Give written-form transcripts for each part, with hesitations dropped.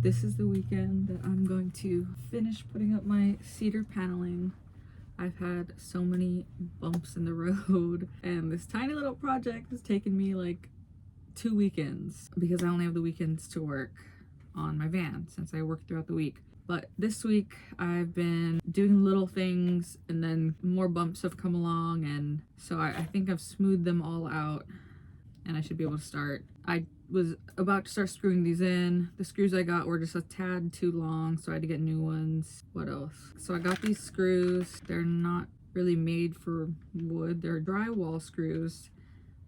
This is the weekend that I'm going to finish putting up my cedar paneling. I've had so many bumps in the road, and this tiny little project has taken me like 2 weekends because I only have the weekends to work on my van since I work throughout the week. But this week I've been doing little things, and then more bumps have come along, and so I think I've smoothed them all out and I should be able to start. I was about to start screwing these in. The screws I got were just a tad too long, so I had to get new ones. What else? So I got these screws. They're not really made for wood. They're drywall screws,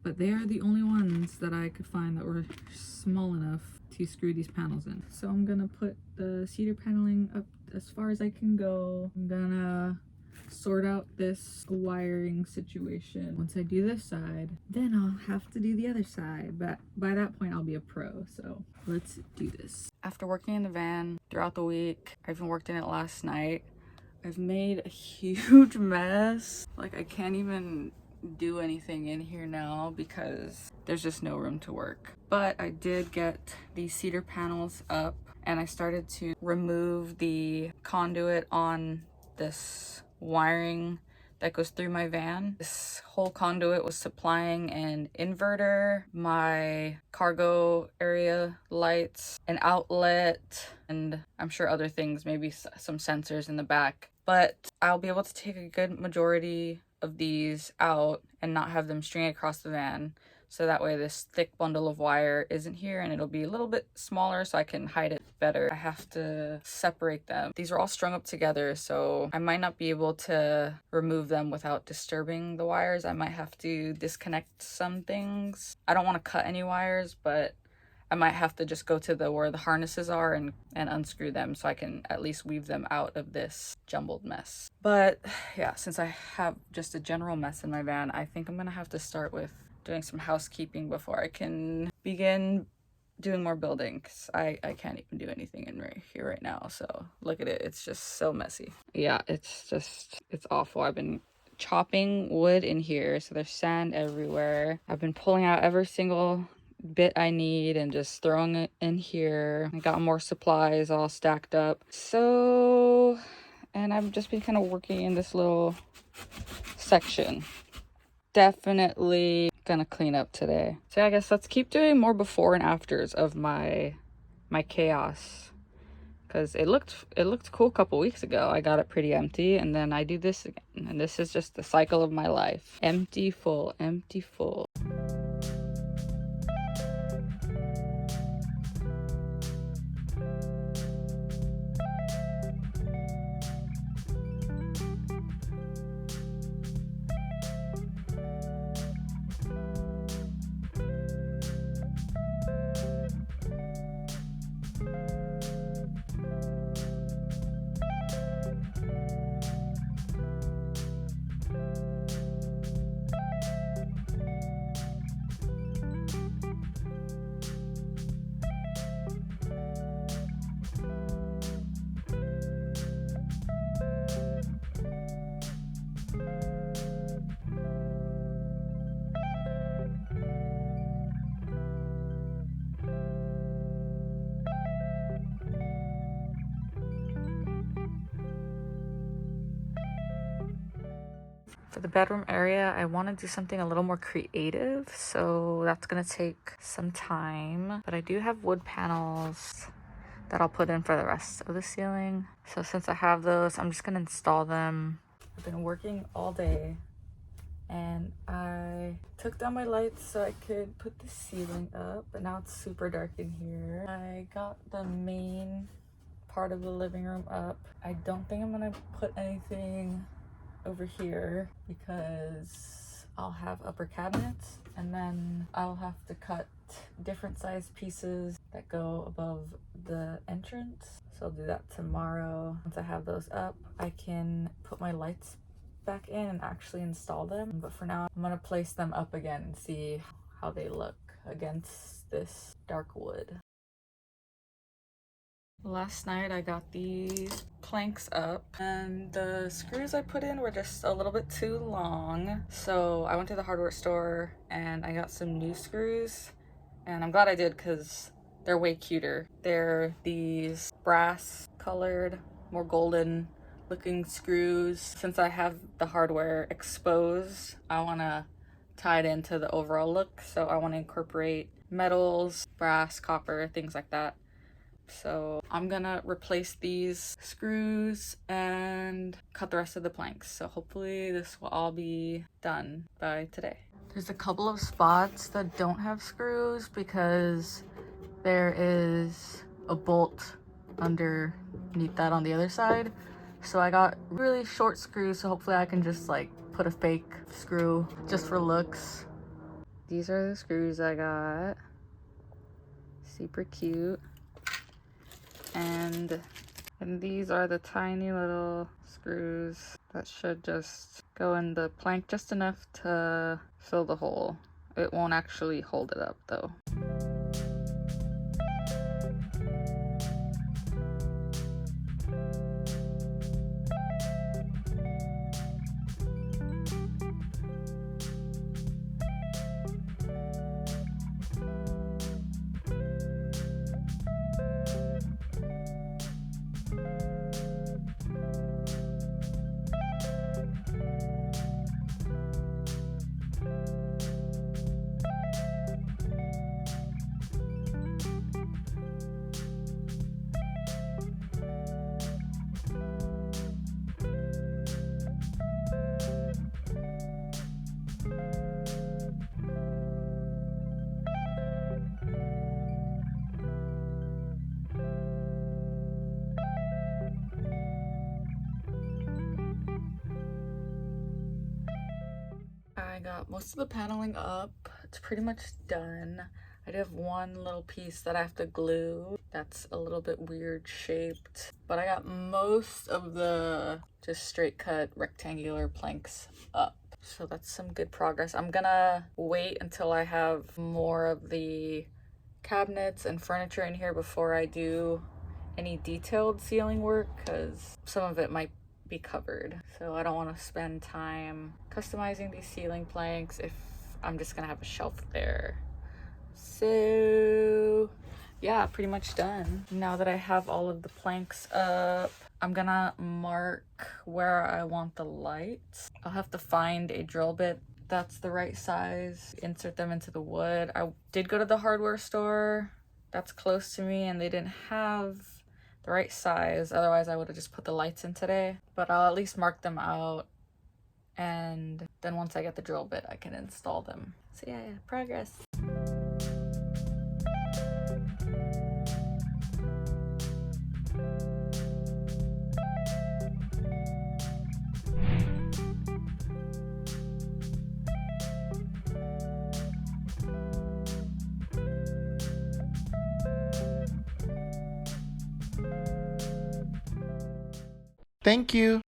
but they are the only ones that I could find that were small enough to screw these panels in. So I'm gonna put the cedar paneling up as far as I can go. I'm gonna sort out this wiring situation. Once I do this side, then I'll have to do the other side, but by that point I'll be a pro, so let's do this. After working in the van throughout the week, I even worked in it last night, I've made a huge mess. Like, I can't even do anything in here now because there's just no room to work. But I did get these cedar panels up, and I started to remove the conduit on this wiring that goes through my van. This whole conduit was supplying an inverter, my cargo area lights, an outlet, and I'm sure other things, maybe some sensors in the back. But I'll be able to take a good majority of these out and not have them string across the van. So that way this thick bundle of wire isn't here, and it'll be a little bit smaller so I can hide it better. I have to separate them. These are all strung up together, so I might not be able to remove them without disturbing the wires. I might have to disconnect some things. I don't want to cut any wires, but I might have to just go to where the harnesses are and unscrew them so I can at least weave them out of this jumbled mess. But yeah, since I have just a general mess in my van, I think I'm gonna have to start with doing some housekeeping before I can begin doing more building, because I can't even do anything in here right now. So look at it, it's just so messy. Yeah, it's awful. I've been chopping wood in here, so there's sand everywhere. I've been pulling out every single bit I need and just throwing it in here. I got more supplies all stacked up. So, and I've just been kind of working in this little section. Definitely gonna clean up today. So I guess let's keep doing more before and afters of my chaos, because it looked cool a couple weeks ago. I got it pretty empty, and then I do this again, and this is just the cycle of my life. Empty, full, empty, full. For the bedroom area, I want to do something a little more creative, so that's going to take some time. But I do have wood panels that I'll put in for the rest of the ceiling. So since I have those, I'm just going to install them. I've been working all day, and I took down my lights so I could put the ceiling up, but now it's super dark in here. I got the main part of the living room up. I don't think I'm going to put anything over here because I'll have upper cabinets, and then I'll have to cut different size pieces that go above the entrance. So I'll do that tomorrow. Once I have those up, I can put my lights back in and actually install them. But for now, I'm gonna place them up again and see how they look against this dark wood. Last night I got these planks up, and the screws I put in were just a little bit too long. So I went to the hardware store and I got some new screws, and I'm glad I did because they're way cuter. They're these brass colored, more golden looking screws. Since I have the hardware exposed, I want to tie it into the overall look. So I want to incorporate metals, brass, copper, things like that. So I'm gonna replace these screws and cut the rest of the planks. So hopefully this will all be done by today. There's a couple of spots that don't have screws because there is a bolt underneath that on the other side. So I got really short screws, so hopefully I can just like put a fake screw just for looks. These are the screws I got. Super cute. And these are the tiny little screws that should just go in the plank just enough to fill the hole. It won't actually hold it up though. I got most of the paneling up. It's pretty much done. I do have one little piece that I have to glue. That's a little bit weird shaped. But I got most of the just straight cut rectangular planks up. So that's some good progress. I'm gonna wait until I have more of the cabinets and furniture in here before I do any detailed ceiling work, because some of it might be covered. So I don't want to spend time customizing these ceiling planks if I'm just gonna have a shelf there. So yeah, pretty much done. Now that I have all of the planks up, I'm gonna mark where I want the lights. I'll have to find a drill bit that's the right size, insert them into the wood. I did go to the hardware store that's close to me and they didn't have the right size. Otherwise I would have just put the lights in today, but I'll at least mark them out, and then once I get the drill bit I can install them. So yeah, progress. Thank you.